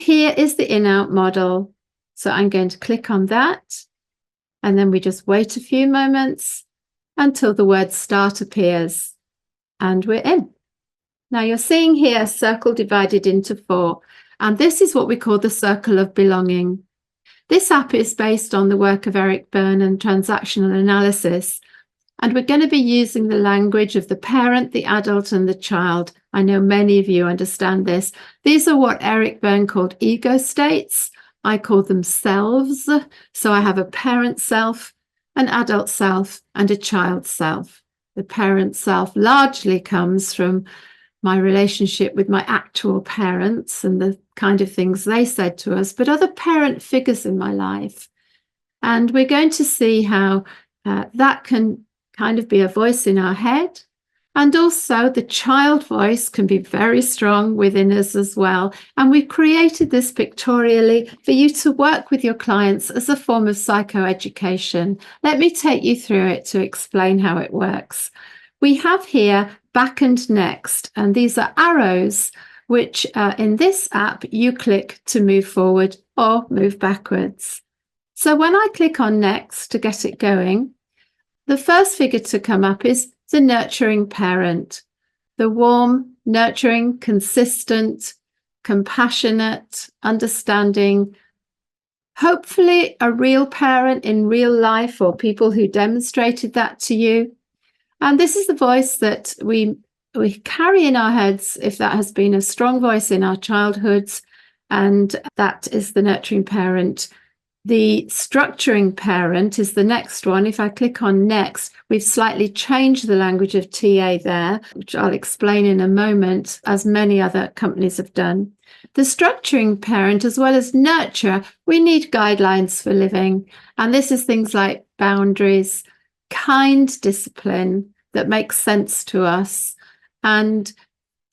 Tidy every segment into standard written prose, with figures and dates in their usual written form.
here is the In Out model. So I'm going to click on that, and then we just wait a few moments until the word start appears, and we're in. Now you're seeing here a circle divided into 4, and this is what we call the circle of belonging. This app is based on the work of Eric Berne and transactional analysis, and we're going to be using the language of the parent, the adult, and the child. I know many of you understand this. These are what Eric Berne called ego states. I call them selves. So I have a parent self, an adult self, and a child self. The parent self largely comes from my relationship with my actual parents and the kind of things they said to us, but other parent figures in my life. And we're going to see how that can kind of be a voice in our head. And also the child voice can be very strong within us as well. And we've created this pictorially for you to work with your clients as a form of psychoeducation. Let me take you through it to explain how it works. We have here back and next, and these are arrows which in this app you click to move forward or move backwards. So when I click on next to get it going, the first figure to come up is the nurturing parent, the warm, nurturing, consistent, compassionate, understanding, hopefully a real parent in real life or people who demonstrated that to you. And this is the voice that we carry in our heads if that has been a strong voice in our childhoods, and that is the nurturing parent. The structuring parent is the next one. If I click on next, we've slightly changed the language of TA there, which I'll explain in a moment, as many other companies have done. The structuring parent, as well as nurture, we need guidelines for living. And this is things like boundaries, kind discipline that makes sense to us, and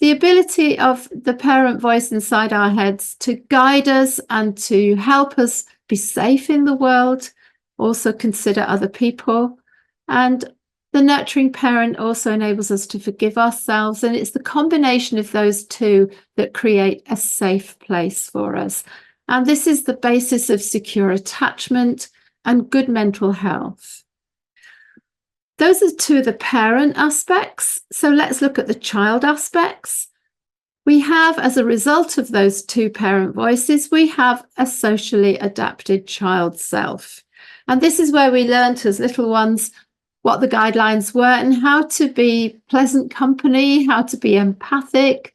the ability of the parent voice inside our heads to guide us and to help us be safe in the world, also consider other people. And the nurturing parent also enables us to forgive ourselves. And it's the combination of those two that create a safe place for us. And this is the basis of secure attachment and good mental health. Those are two of the parent aspects. So let's look at the child aspects. We have, as a result of those two parent voices, we have a socially adapted child self. And this is where we learned as little ones what the guidelines were and how to be pleasant company, how to be empathic,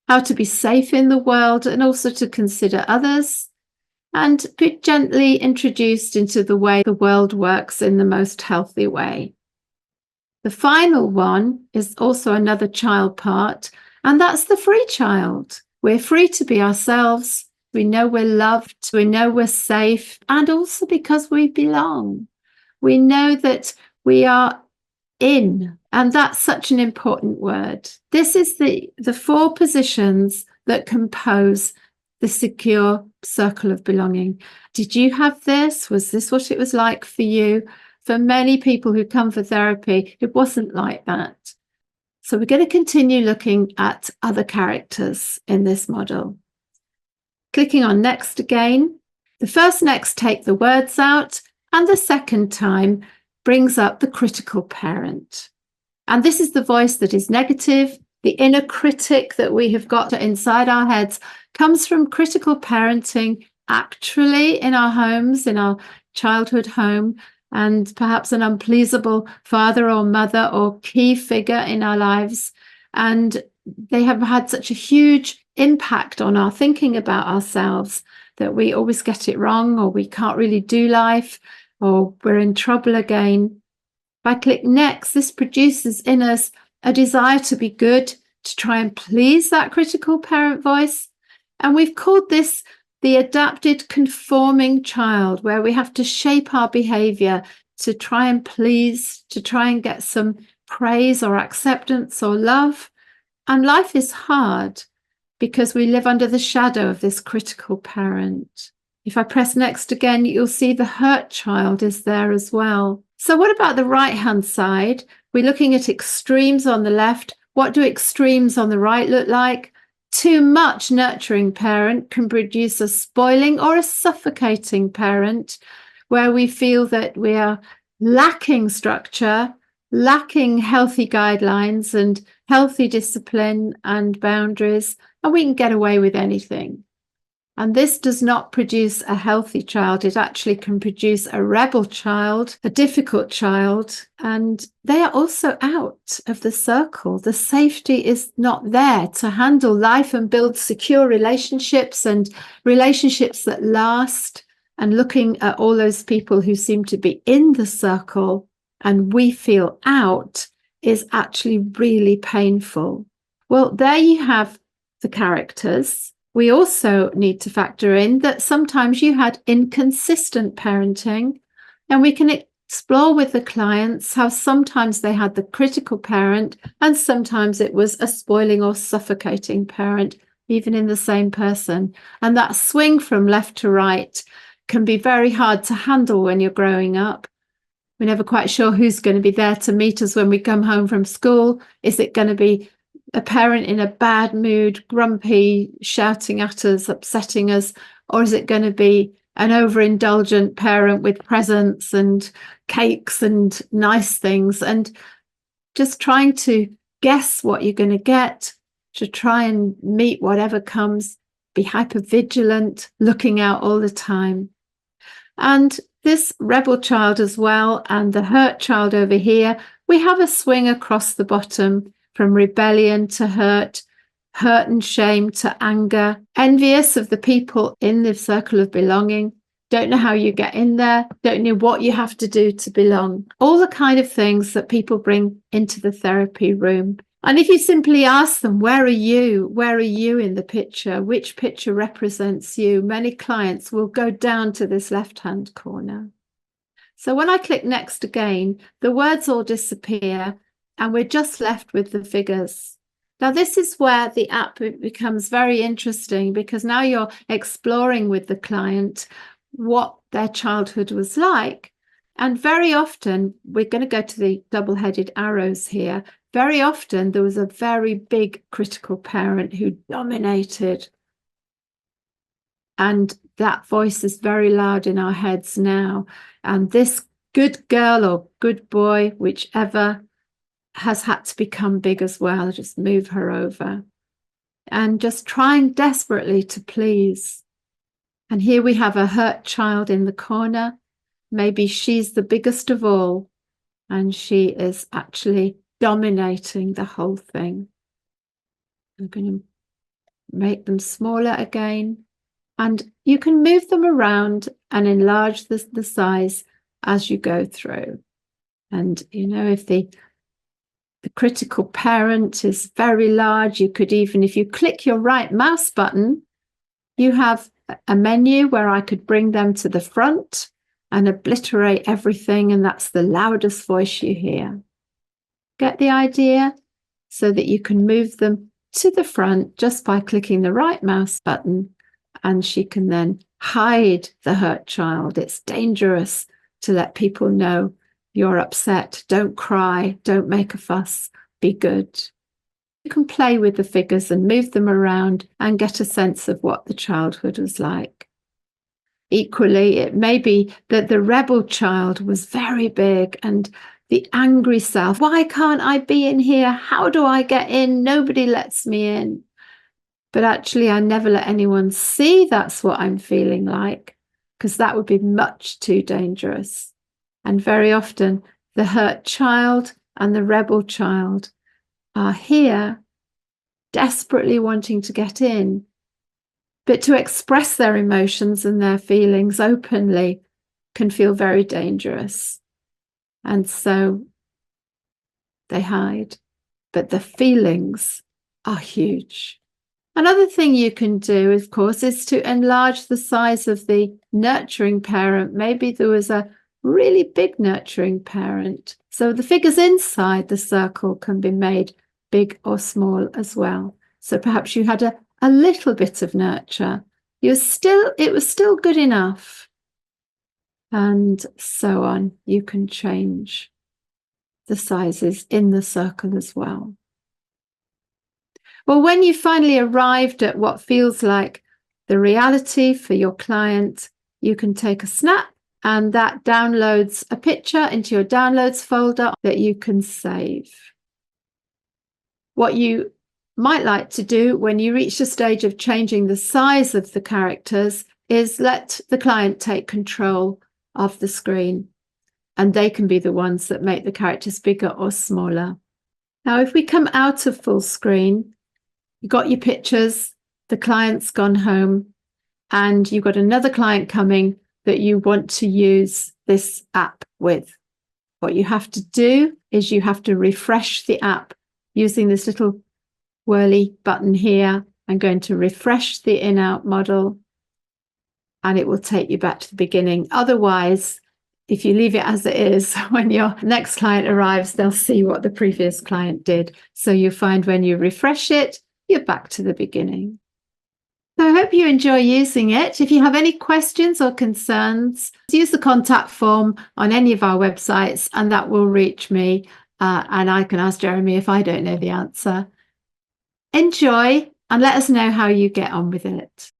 how to be safe in the world, and also to consider others, and be gently introduced into the way the world works in the most healthy way. The final one is also another child part, and that's the free child. We're free to be ourselves. We know we're loved. We know we're safe. And also because we belong. We know that we are in. And that's such an important word. This is the 4 positions that compose the secure circle of belonging. Did you have this? Was this what it was like for you? For many people who come for therapy, it wasn't like that. So we're going to continue looking at other characters in this model. Clicking on next again. The first next take the words out, and the second time brings up the critical parent. And this is the voice that is negative. The inner critic that we have got inside our heads comes from critical parenting, actually in our homes, in our childhood home, and perhaps an unpleasable father or mother or key figure in our lives. And they have had such a huge impact on our thinking about ourselves that we always get it wrong, or we can't really do life, or we're in trouble again. If I click next, this produces in us a desire to be good, to try and please that critical parent voice. And we've called this the adapted conforming child, where we have to shape our behavior to try and please, to try and get some praise or acceptance or love. And life is hard because we live under the shadow of this critical parent. If I press next again, you'll see the hurt child is there as well. So what about the right-hand side? We're looking at extremes on the left. What do extremes on the right look like? too much nurturing parent can produce a spoiling or a suffocating parent, where we feel that we are lacking structure, lacking healthy guidelines and healthy discipline and boundaries, and we can get away with anything. And this does not produce a healthy child. It actually can produce a rebel child, a difficult child, and they are also out of the circle. The safety is not there to handle life and build secure relationships and relationships that last. And looking at all those people who seem to be in the circle and we feel out is actually really painful. Well, there you have the characters. We also need to factor in that sometimes you had inconsistent parenting, and we can explore with the clients how sometimes they had the critical parent and sometimes it was a spoiling or suffocating parent, even in the same person. And that swing from left to right can be very hard to handle when you're growing up. We're never quite sure who's going to be there to meet us when we come home from school. Is it going to be a parent in a bad mood, grumpy, shouting at us, upsetting us, or is it going to be an overindulgent parent with presents and cakes and nice things? And just trying to guess what you're going to get, to try and meet whatever comes, be hypervigilant, looking out all the time. And this rebel child as well, and the hurt child over here, we have a swing across the bottom from rebellion to hurt and shame to anger, envious of the people in the circle of belonging, don't know how you get in there, don't know what you have to do to belong. All the kind of things that people bring into the therapy room. And if you simply ask them, where are you? Where are you in the picture? Which picture represents you? Many clients will go down to this left-hand corner. So when I click next again, the words all disappear and we're just left with the figures. Now, this is where the app becomes very interesting, because now you're exploring with the client what their childhood was like. And very often, we're going to go to the double-headed arrows here. Very often, there was a very big critical parent who dominated. And that voice is very loud in our heads now. And this good girl or good boy, whichever, has had to become big as well. Just move her over. And just trying desperately to please. And here we have a hurt child in the corner. Maybe she's the biggest of all, and she is actually dominating the whole thing. I'm going to make them smaller again. And you can move them around and enlarge the size as you go through. And, you know, if the critical parent is very large, you could even, if you click your right mouse button, you have a menu where I could bring them to the front and obliterate everything, and that's the loudest voice you hear. Get the idea? So that you can move them to the front just by clicking the right mouse button, and she can then hide the hurt child. It's dangerous to let people know you're upset. Don't cry, don't make a fuss, be good. You can play with the figures and move them around and get a sense of what the childhood was like. Equally, it may be that the rebel child was very big and the angry self. Why can't I be in here? How do I get in? Nobody lets me in. But actually, I never let anyone see that's what I'm feeling like, because that would be much too dangerous. And very often, the hurt child and the rebel child are here desperately wanting to get in, but to express their emotions and their feelings openly can feel very dangerous. And so they hide, but the feelings are huge. Another thing you can do, of course, is to enlarge the size of the nurturing parent. Maybe there was a really big nurturing parent. So the figures inside the circle can be made big or small as well. So perhaps you had a little bit of nurture. It was still good enough. And so on. You can change the sizes in the circle as well. Well, when you finally arrived at what feels like the reality for your client, you can take a snap, and that downloads a picture into your downloads folder that you can save. What you might like to do when you reach the stage of changing the size of the characters is let the client take control of the screen, and they can be the ones that make the characters bigger or smaller. Now, if we come out of full screen, you've got your pictures, the client's gone home, and you've got another client coming that you want to use this app with. What you have to do is you have to refresh the app using this little whirly button here. I'm going to refresh the In Out model, and it will take you back to the beginning. Otherwise, if you leave it as it is, when your next client arrives, they'll see what the previous client did. So you find when you refresh it, you're back to the beginning. So I hope you enjoy using it. If you have any questions or concerns, use the contact form on any of our websites, and that will reach me, and I can ask Jeremy if I don't know the answer. Enjoy, and let us know how you get on with it.